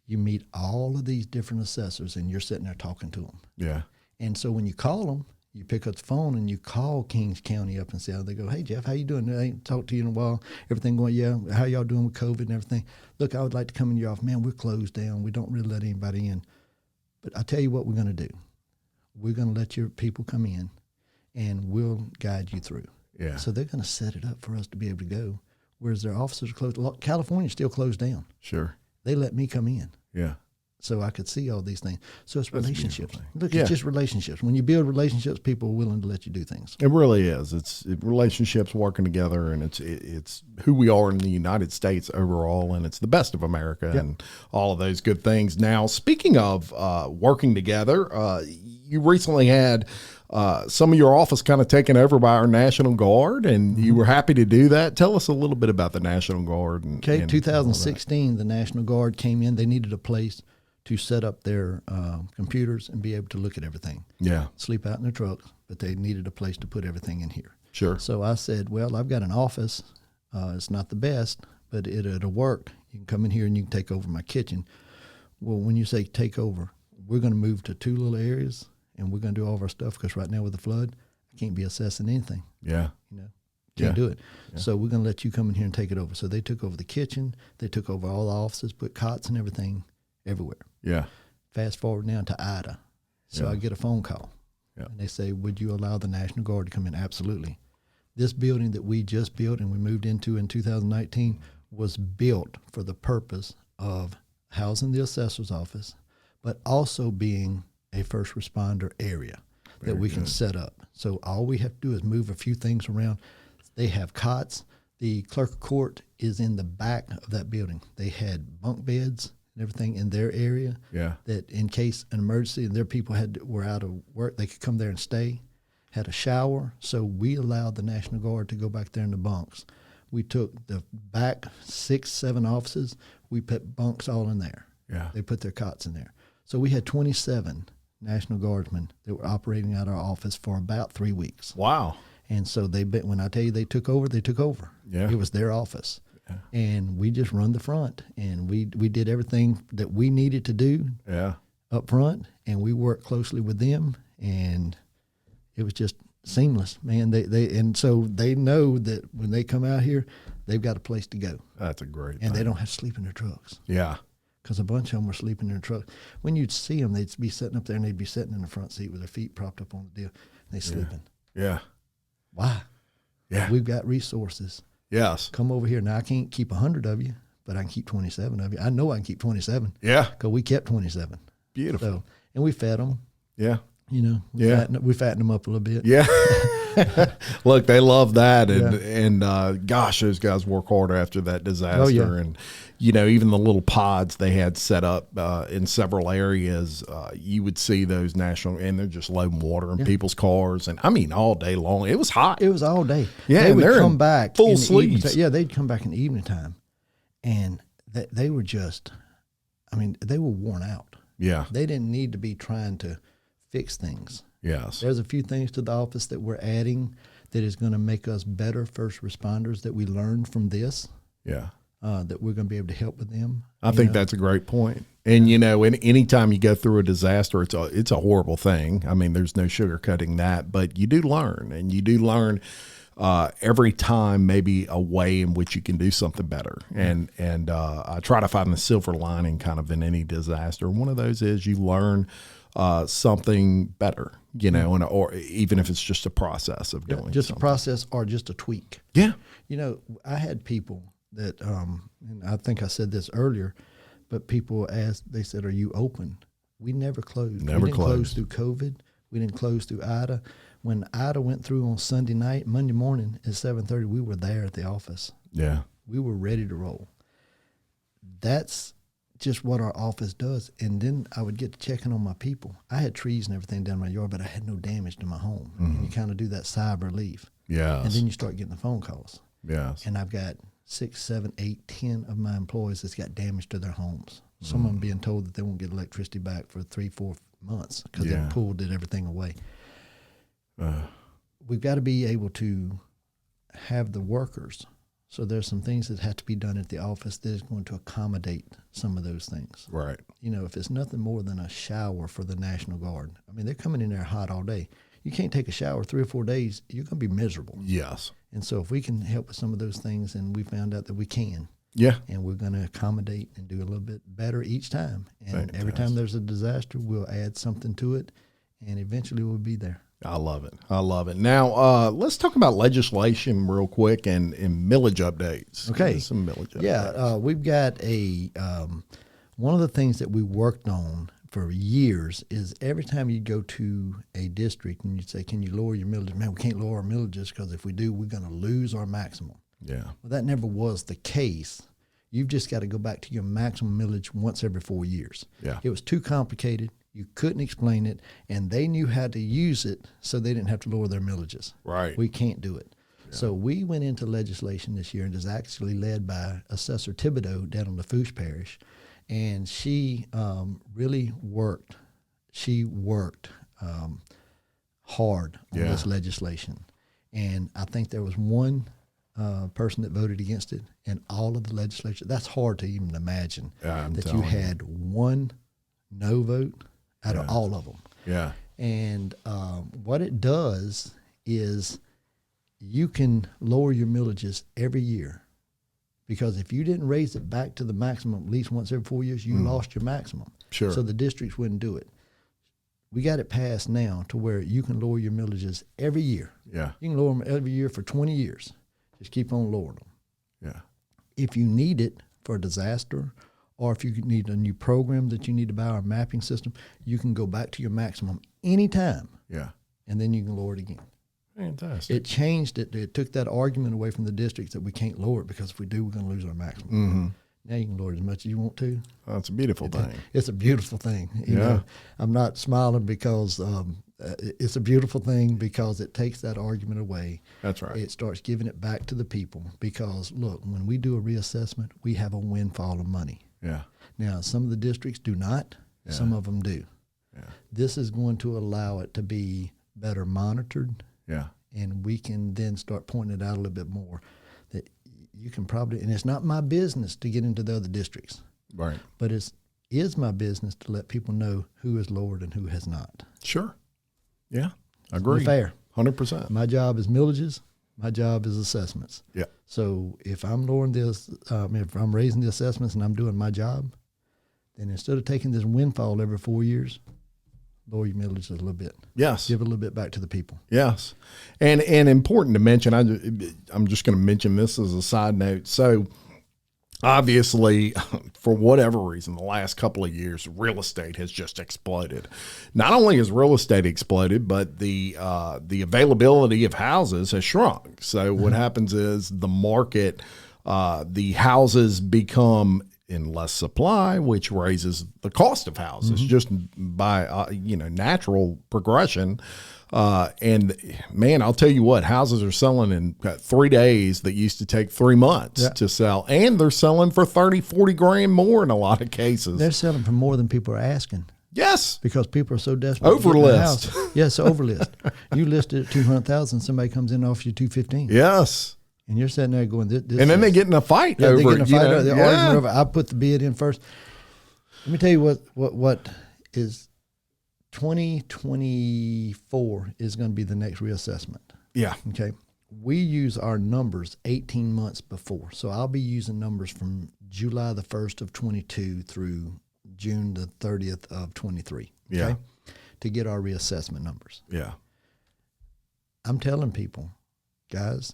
You meet all of these different assessors, and you're sitting there talking to them. Yeah. And so when you call them, you pick up the phone and you call Kings County up and say, they go, hey, Jeff, how you doing? I ain't talked to you in a while. Everything going, yeah, how y'all doing with COVID and everything? Look, I would like to come in your office. Man, we're closed down. We don't really let anybody in. But I tell you what we're going to do. We're going to let your people come in, and we'll guide you through. Yeah. So they're going to set it up for us to be able to go, whereas their offices are closed. California's still closed down. Sure. They let me come in. Yeah. So I could see all these things. So it's relationships. Look, Yeah. it's just relationships. When you build relationships, people are willing to let you do things. It really is. It's relationships working together, and it's who we are in the United States overall, and it's the best of America and all of those good things. Now, speaking of working together, you recently had some of your office kind of taken over by our National Guard, and you were happy to do that. Tell us a little bit about the National Guard. And 2016, the National Guard came in. They needed a place to set up their computers and be able to look at everything. Yeah. Sleep out in their trucks, but they needed a place to put everything in here. Sure. So I said, well, I've got an office. It's not the best, but it'll work. You can come in here and you can take over my kitchen. Well, when you say take over, we're going to move to 2 little areas, and we're going to do all of our stuff because right now with the flood, I can't be assessing anything. Yeah. Can't do it. Yeah. So we're going to let you come in here and take it over. So they took over the kitchen. They took over all the offices, put cots and everything everywhere. Yeah. Fast forward now to Ida. So I get a phone call. Yeah. And they say, would you allow the National Guard to come in? Absolutely. This building that we just built and we moved into in 2019 was built for the purpose of housing the assessor's office, but also being a first responder area that we can set up. So all we have to do is move a few things around. They have cots. The clerk of court is in the back of that building. They had bunk beds and everything in their area. Yeah. That in case an emergency and their people were out of work, they could come there and stay. Had a shower. So we allowed the National Guard to go back there in the bunks. We took the back 6, 7 offices. We put bunks all in there. Yeah. They put their cots in there. So we had 27 National Guardsmen that were operating out our office for about 3 weeks. Wow. And so when I tell you they took over, they took over. Yeah. It was their office. Yeah. And we just run the front, and we did everything that we needed to do up front, and we worked closely with them, and it was just seamless, man. And so they know that when they come out here, they've got a place to go. That's a great thing. They don't have to sleep in their trucks. Yeah. Because a bunch of them were sleeping in their truck. When you'd see them, they'd be sitting up there, and they'd be sitting in the front seat with their feet propped up on the deal, and they sleeping. Yeah. Why? Yeah. We've got resources. Yes. Come over here. Now, I can't keep 100 of you, but I can keep 27 of you. I know I can keep 27. Yeah. Because we kept 27. Beautiful. So, and we fed them. Yeah. You know, we fattened them up a little bit. Yeah. Look, they love that. And gosh, those guys work hard after that disaster. Oh, yeah. And, you know, even the little pods they had set up in several areas, you would see those and they're just loading water in people's cars. And I mean, all day long. It was hot. It was all day. Yeah. They would come back. Full sleeves. Yeah, they'd come back in the evening time. And they were just, they were worn out. Yeah. They didn't need to be trying to fix things. Yes. There's a few things to the office that we're adding that is going to make us better first responders that we learned from this. Yeah. That we're going to be able to help with them. I think that's a great point. And, you know, anytime you go through a disaster, it's a horrible thing. I mean, there's no sugarcoating that, but you do learn, and you do learn every time maybe a way in which you can do something better. And I try to find the silver lining kind of in any disaster. One of those is you learn something better, you know, or even if it's just a process of doing just something. A process or just a tweak. Yeah. You know, I had people that, and I think I said this earlier, But people asked, they said, "Are you open?" We never closed. Never we didn't closed. close through COVID. We didn't close through Ida. When Ida went through on Sunday night, Monday morning at 7:30, we were there at the office. Yeah. We were ready to roll. That's just what our office does. And then I would get to checking on my people. I had trees and everything down my yard, but I had no damage to my home. And you kind of do that sigh of relief. Yes. And then you start getting the phone calls. Yes. And I've got 6, 7, 8, 10 of my employees that's got damage to their homes. Some of them being told that they won't get electricity back for 3-4 months because they pulled everything away. We've got to be able to have the workers. So there's some things that have to be done at the office that is going to accommodate some of those things. Right. You know, if it's nothing more than a shower for the National Guard, I mean, they're coming in there hot all day. You can't take a shower 3 or 4 days, you're going to be miserable. Yes. And so if we can help with some of those things, and we found out that we can. Yeah. And we're going to accommodate and do a little bit better each time. And Fantastic. Every time there's a disaster, we'll add something to it, and eventually we'll be there. I love it. I love it. Now, let's talk about legislation real quick and millage updates. Okay. Some millage updates. Yeah, we've got a one of the things that we worked on for years is every time you go to a district and you say, "Can you lower your millage?" Man, we can't lower our millages because if we do, we're going to lose our maximum. Yeah. Well, that never was the case. You've just got to go back to your maximum millage once every 4 years. Yeah. It was too complicated. You couldn't explain it, and they knew how to use it so they didn't have to lower their millages. Right. We can't do it. Yeah. So we went into legislation this year, and it's actually led by Assessor Thibodeau down in Livingston Parish, and she really worked. She worked hard on this legislation, and I think there was one person that voted against it, and all of the legislature. That's hard to even imagine that you had one no vote out of all of them. Yeah. And what it does is you can lower your millages every year, because if you didn't raise it back to the maximum at least once every 4 years, you lost your maximum. Sure. So the districts wouldn't do it. We got it passed now to where you can lower your millages every year. Yeah. You can lower them every year for 20 years. Just keep on lowering them. Yeah. If you need it for a disaster, or if you need a new program that you need to buy, or a mapping system, you can go back to your maximum anytime. Yeah. And then you can lower it again. Fantastic. It changed it. It took that argument away from the districts that we can't lower it because if we do, we're going to lose our maximum. Mm-hmm. Now you can lower it as much as you want to. Oh, it's a beautiful thing. It's a beautiful thing. You know, I'm not smiling because it's a beautiful thing because it takes that argument away. That's right. It starts giving it back to the people because, look, when we do a reassessment, we have a windfall of money. Yeah. Now, some of the districts do not. Yeah. Some of them do. Yeah. This is going to allow it to be better monitored. Yeah. And we can then start pointing it out a little bit more that you can probably, and it's not my business to get into the other districts. Right. But it is my business to let people know who is lowered and who has not. Sure. Yeah. Agree. Fair. 100%. My job is millages. My job is assessments. Yeah. So if I'm lowering this, if I'm raising the assessments and I'm doing my job, then instead of taking this windfall every 4 years, lower your millages a little bit. Yes. Give it a little bit back to the people. Yes. And important to mention, I'm just going to mention this as a side note. So obviously, for whatever reason, the last couple of years, real estate has just exploded. Not only has real estate exploded, but the availability of houses has shrunk. So what happens is the market, the houses become in less supply, which raises the cost of houses just by natural progression. And man, I'll tell you what, houses are selling in 3 days that used to take 3 months to sell. And they're selling for 30, 40 grand more in a lot of cases. They're selling for more than people are asking. Yes. Because people are so desperate. Over to get list. the house. Yes, over list. You list it at 200,000, somebody comes in and offers you 215. Yes. And you're sitting there going, this and then they get in a fight over it. They get in a fight over the argument over, I put the bid in first. Let me tell you what is 2024 is going to be the next reassessment. Yeah. Okay. We use our numbers 18 months before. So I'll be using numbers from July the 1st of 22 through June the 30th of 23. Okay? Yeah. To get our reassessment numbers. Yeah. I'm telling people, guys,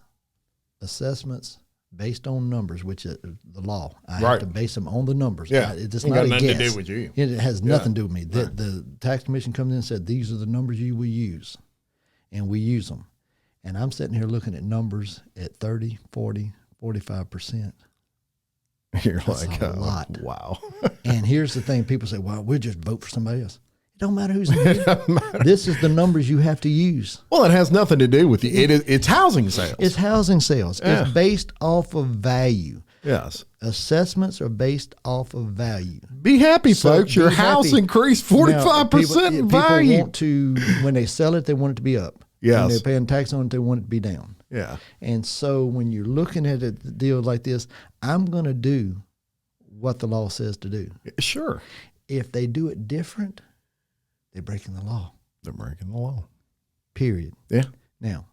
assessments based on numbers, which is the law. I Right. have to base them on the numbers. Yeah. It's Ain't not got a nothing to guess. do with you. It has nothing to do with me. Right. The tax commission comes in and said, these are the numbers you will use, and we use them. And I'm sitting here looking at numbers at 30, 40, 45%. You're That's like, a lot. wow. And here's the thing. People say, well, we'll just vote for somebody else. It don't matter who's in it. This is the numbers you have to use. Well, it has nothing to do with you. It's housing sales. It's housing sales. Yeah. It's based off of value. Yes. Assessments are based off of value. Be happy, So folks. Your be house happy. increased 45% in People value. want to, when they sell it, they want it to be up. Yes. When they're paying tax on it, they want it to be down. Yeah. And so when you're looking at a deal like this, I'm going to do what the law says to do. Sure. If they do it different, they're breaking the law. They're breaking the law. Period. Yeah. Now,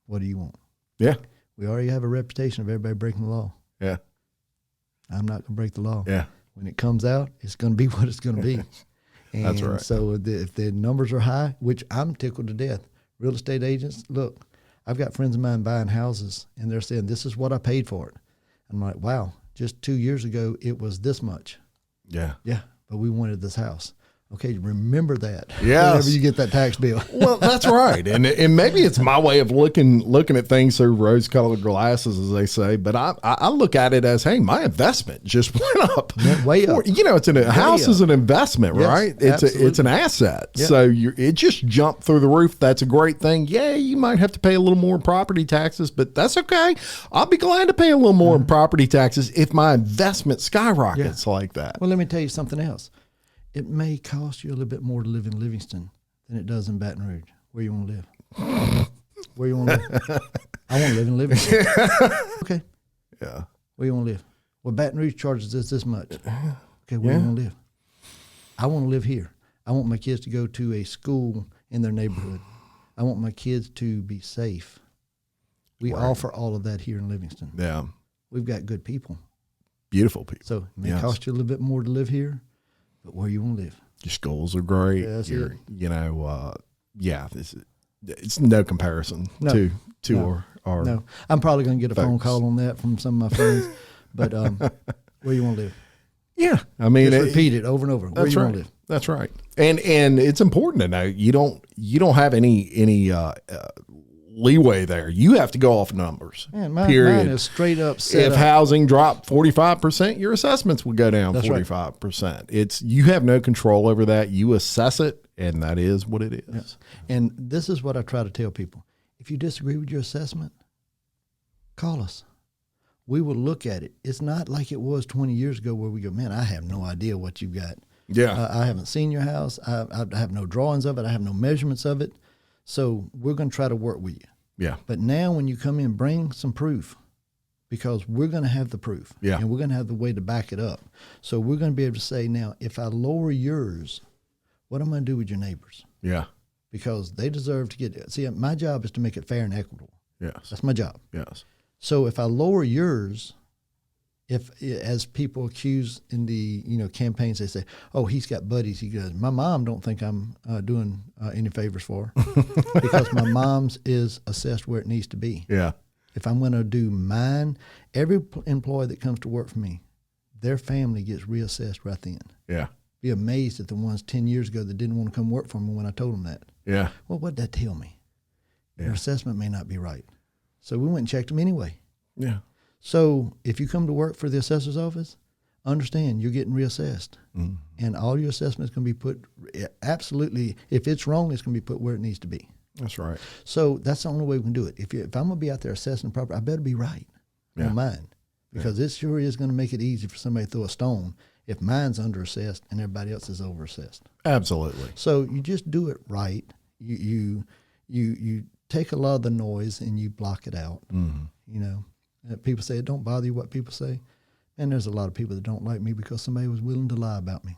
what do you want? Yeah. We already have a reputation of everybody breaking the law. Yeah. I'm not going to break the law. Yeah. When it comes out, it's going to be what it's going to be. And That's right. so if the numbers are high, which I'm tickled to death, real estate agents, look, I've got friends of mine buying houses, and they're saying, this is what I paid for it. I'm like, wow, just 2 years ago, it was this much. Yeah. Yeah, but we wanted this house. Okay, remember that. Yes. Whenever you get that tax bill. Well, that's right. And maybe it's my way of looking at things through rose-colored glasses, as they say. But I look at it as, hey, my investment just went up. Went way up. You know, a house is an investment, Yes, right? absolutely. It's an asset. Yeah. So it just jumped through the roof. That's a great thing. Yeah, you might have to pay a little more in property taxes, but that's okay. I'll be glad to pay a little more in property taxes if my investment skyrockets like that. Well, let me tell you something else. It may cost you a little bit more to live in Livingston than it does in Baton Rouge. Where you want to live? Where you want to live? I want to live in Livingston. Okay. Yeah. Where you want to live? Well, Baton Rouge charges us this much. Okay, where you want to live? I want to live here. I want my kids to go to a school in their neighborhood. I want my kids to be safe. We offer all of that here in Livingston. Yeah. We've got good people. Beautiful people. So it may cost you a little bit more to live here, but where you want to live. Your schools are great. Yeah, that's You're, it. you know, it's no comparison to our. No, I'm probably going to get a phone folks. call on that from some of my friends. But where you want to live? Yeah, I mean, Just repeat it over and over. Where That's you right. want to live? That's right. And it's important to know you don't have any leeway there. You have to go off numbers. Man, mine is straight up set If up. housing dropped 45%, your assessments would go down That's right. 45%. It's you have no control over that. You assess it, and that is what it is. Yeah. And this is what I try to tell people. If you disagree with your assessment, call us. We will look at it. It's not like it was 20 years ago where we go, man, I have no idea what you've got. Yeah. I haven't seen your house. I have no drawings of it. I have no measurements of it. So we're going to try to work with you. Yeah. But now when you come in, bring some proof, because we're going to have the proof. Yeah. And we're going to have the way to back it up. So we're going to be able to say, now, if I lower yours, what am I going to do with your neighbors? Yeah. Because they deserve to get, see, my job is to make it fair and equitable. Yes. That's my job. Yes. So if I lower yours, as people accuse in the campaigns, they say, "Oh, he's got buddies." He goes, "My mom don't think I'm doing any favors for her because my mom's is assessed where it needs to be." Yeah. If I'm going to do mine, every employee that comes to work for me, their family gets reassessed right then. Yeah. Be amazed at the ones 10 years ago that didn't want to come work for me when I told them that. Yeah. Well, what'd that tell me? Yeah. Their assessment may not be right. So we went and checked them anyway. Yeah. So if you come to work for the assessor's office, understand you're getting reassessed. Mm-hmm. And all your assessments can be put, absolutely, if it's wrong, it's going to be put where it needs to be. That's right. So that's the only way we can do it. If I'm going to be out there assessing the property, I better be right on mine. Because it sure is going to make it easy for somebody to throw a stone if mine's under-assessed and everybody else is over-assessed. Absolutely. So you just do it right. You take a lot of the noise and you block it out. Mm-hmm. People say, it don't bother you what people say. And there's a lot of people that don't like me because somebody was willing to lie about me,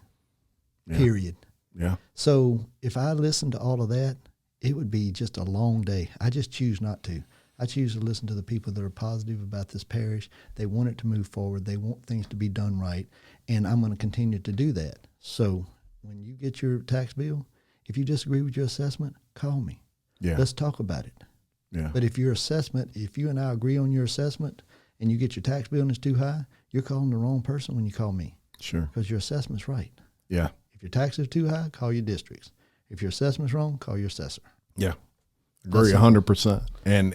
period. Yeah. So if I listened to all of that, it would be just a long day. I just choose not to. I choose to listen to the people that are positive about this parish. They want it to move forward. They want things to be done right. And I'm going to continue to do that. So when you get your tax bill, if you disagree with your assessment, call me. Yeah. Let's talk about it. Yeah. But if your assessment, if you and I agree on your assessment and you get your tax bill and it's too high, you're calling the wrong person when you call me. Sure. Because your assessment's right. Yeah. If your taxes are too high, call your districts. If your assessment's wrong, call your assessor. Yeah. Agree 100%. And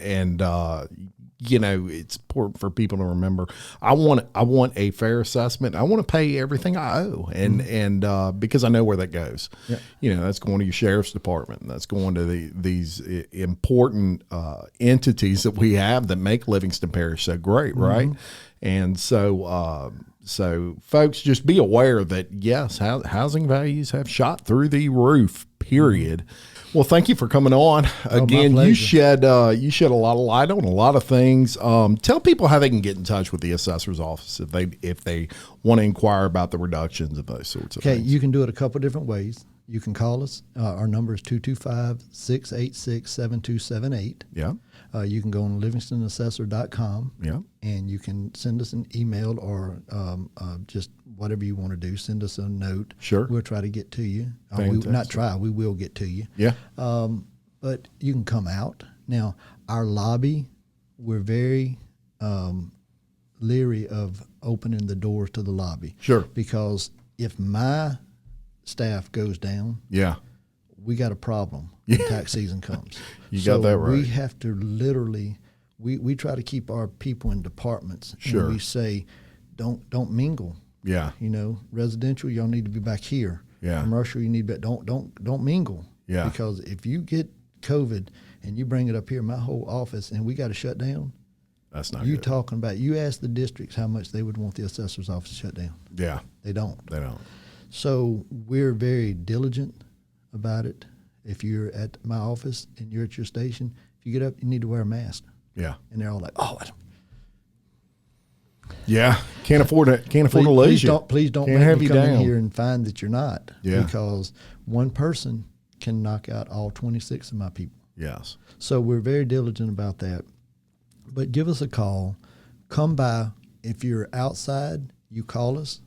it's important for people to remember. I want a fair assessment. I want to pay everything I owe, and because I know where that goes. Yeah. That's going to your sheriff's department. And that's going to these important entities that we have that make Livingston Parish so great, right? And so folks, just be aware that yes, housing values have shot through the roof. Period. Well, thank you for coming on. Again, you shed a lot of light on a lot of things. Tell people how they can get in touch with the assessor's office if they want to inquire about the reductions and those sorts of things. Okay, you can do it a couple different ways. You can call us. Our number is 225-686-7278. Yeah. You can go on livingstonassessor.com. Yeah. And you can send us an email or just whatever you want to do. Send us a note. Sure. We'll try to get to you. We will get to you. Yeah. But you can come out. Now, our lobby, we're very leery of opening the doors to the lobby. Sure. Because if my staff goes down, we got a problem when tax season comes. You got that right. We have to literally, we try to keep our people in departments. Sure. And we say, don't mingle. Yeah. Residential, y'all need to be back here. Yeah. Commercial, you need to be, don't mingle. Yeah. Because if you get COVID and you bring it up here, my whole office, and we got to shut down. That's not you good. talking about, you ask the districts how much they would want the assessor's office shut down. Yeah. They don't. They don't. So we're very diligent about it. If you're at my office and you're at your station, if you get up, you need to wear a mask. Yeah. And they're all like, oh, I don't. Yeah. Can't afford to lose you. Please don't Can't make have me you come in down here and find that you're not. Yeah. Because one person can knock out all 26 of my people. Yes. So we're very diligent about that. But give us a call. Come by. If you're outside, you call us.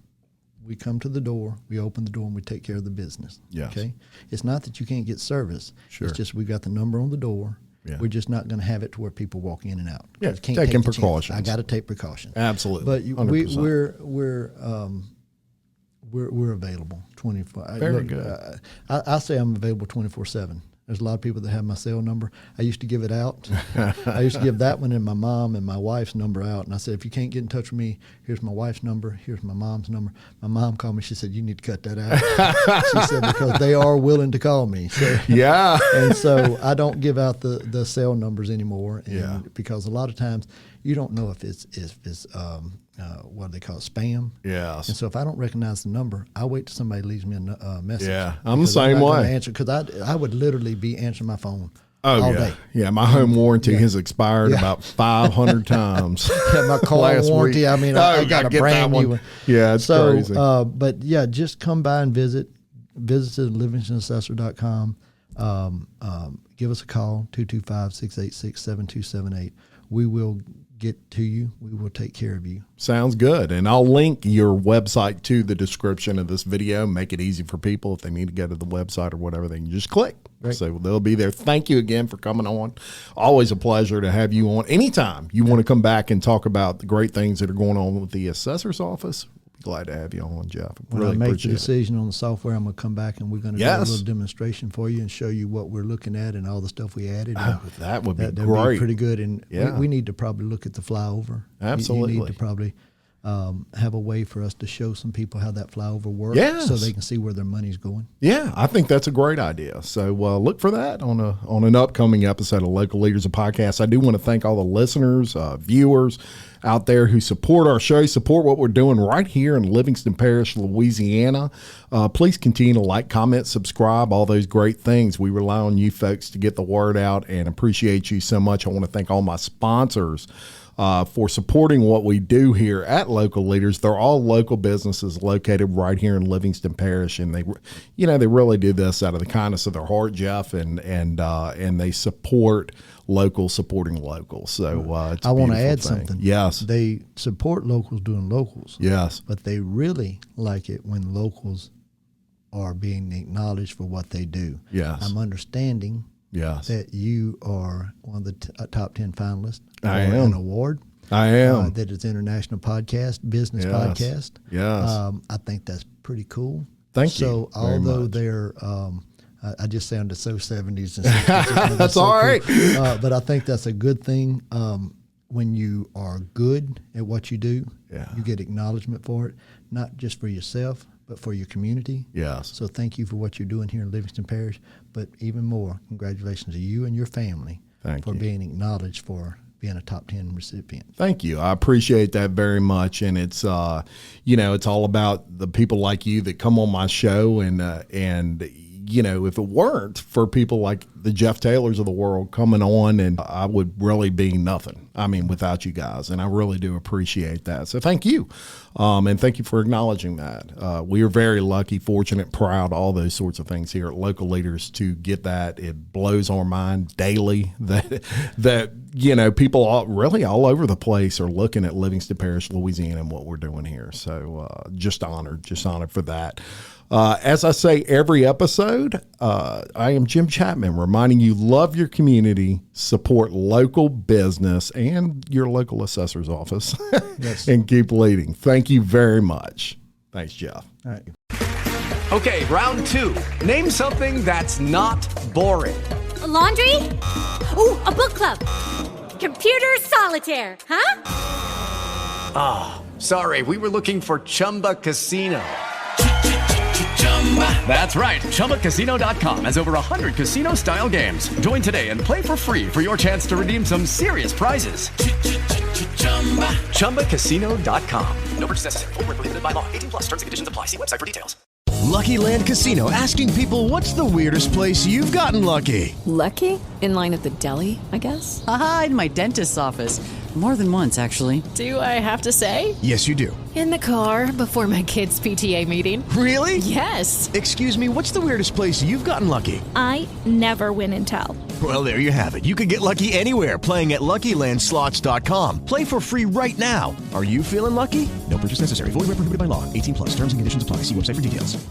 We come to the door, we open the door, and we take care of the business. Yes. Okay? It's not that you can't get service. Sure. It's just we got the number on the door. Yeah. We're just not going to have it to where people walk in and out. Yeah, Can't taking take the precautions. chance. I got to take precautions. Absolutely. But 100%. we're available 24. Very good. I say I'm available 24/7. There's a lot of people that have my cell number. I used to give it out. I used to give that one and my mom and my wife's number out. And I said, if you can't get in touch with me, here's my wife's number. Here's my mom's number. My mom called me. She said, you need to cut that out. She said, because they are willing to call me. So, yeah. And so I don't give out the cell numbers anymore. And Yeah. because a lot of times you don't know if it's what do they call it, spam. Yes. And so if I don't recognize the number, I wait till somebody leaves me a message. Yeah, I'm the same way. Because I would literally be answering my phone yeah. all day. Yeah, my home warranty has expired about 500 times. Yeah, my car warranty. I mean, I got a brand new one. Yeah, it's crazy. But yeah, just come by and visit. Visit at livingstonassessor.com. Give us a call, 225-686-7278. We will get to you. We will take care of you. Sounds good. And I'll link your website to the description of this video. Make it easy for people if they need to go to the website or whatever. They can just click. Right. So they'll be there. Thank you again for coming on. Always a pleasure to have you on. Anytime you want to come back and talk about the great things that are going on with the assessor's office, glad to have you on, Jeff. When really I make the appreciate decision on the software, I'm going to come back and we're going to do a little demonstration for you and show you what we're looking at and all the stuff we added. Oh, that would be that'd great. Be pretty good. And yeah. we need to probably look at the flyover. Absolutely. You need to probably have a way for us to show some people how that flyover works, yes. so they can see where their money's going. Yeah, I think that's a great idea. So look for that on an upcoming episode of Local Leaders, a podcast. I do want to thank all the listeners, viewers out there who support our show, support what we're doing right here in Livingston Parish, Louisiana. Please continue to like, comment, subscribe, all those great things. We rely on you folks to get the word out and appreciate you so much. I want to thank all my sponsors for supporting what we do here at Local Leaders. They're all local businesses located right here in Livingston Parish, and they really do this out of the kindness of their heart, Jeff, and they support locals supporting locals. So it's I want to thing. add something. Yes, they support locals doing locals. Yes, but they really like it when locals are being acknowledged for what they do. Yes, I'm understanding. Yes, that you are one of the top 10 finalists for I am. an award. I am. That is international podcast, business podcast. Yes. I think that's pretty cool. Thank you. So very although much. they're, I just sounded so 70s and 60s. That's so all right. Cool. But I think that's a good thing. When you are good at what you do, you get acknowledgement for it, not just for yourself, but for your community. Yes. So thank you for what you're doing here in Livingston Parish. But even more, congratulations to you and your family for being acknowledged for being a top 10 recipient. Thank you. I appreciate that very much. And it's, it's all about the people like you that come on my show. And if it weren't for people like the Jeff Taylors of the world coming on, and I would really be nothing. I mean, without you guys. And I really do appreciate that. So thank you. And thank you for acknowledging that. We are very lucky, fortunate, proud, all those sorts of things here at Local Leaders to get that. It blows our mind daily that people all over the place are looking at Livingston Parish, Louisiana, and what we're doing here. So just honored for that. As I say every episode, I am Jim Chapman, reminding you, love your community, support local business and your local assessor's office, and keep leading. Thank you very much. Thanks, Jeff. All right. Okay, round 2. Name something that's not boring. A laundry? Ooh, a book club. Computer solitaire, huh? Ah, sorry, we were looking for Chumba Casino. That's right. ChumbaCasino.com has over 100 casino-style games. Join today and play for free for your chance to redeem some serious prizes. ChumbaCasino.com. No purchase necessary. Void where prohibited by law. 18+. Terms and conditions apply. See website for details. Lucky Land Casino, asking people, what's the weirdest place you've gotten lucky? Lucky? In line at the deli, I guess? Aha, in my dentist's office. More than once, actually. Do I have to say? Yes, you do. In the car before my kids' PTA meeting. Really? Yes. Excuse me, what's the weirdest place you've gotten lucky? I never win and tell. Well, there you have it. You can get lucky anywhere, playing at LuckyLandSlots.com. Play for free right now. Are you feeling lucky? No purchase necessary. Void where prohibited by law. 18+. Terms and conditions apply. See website for details.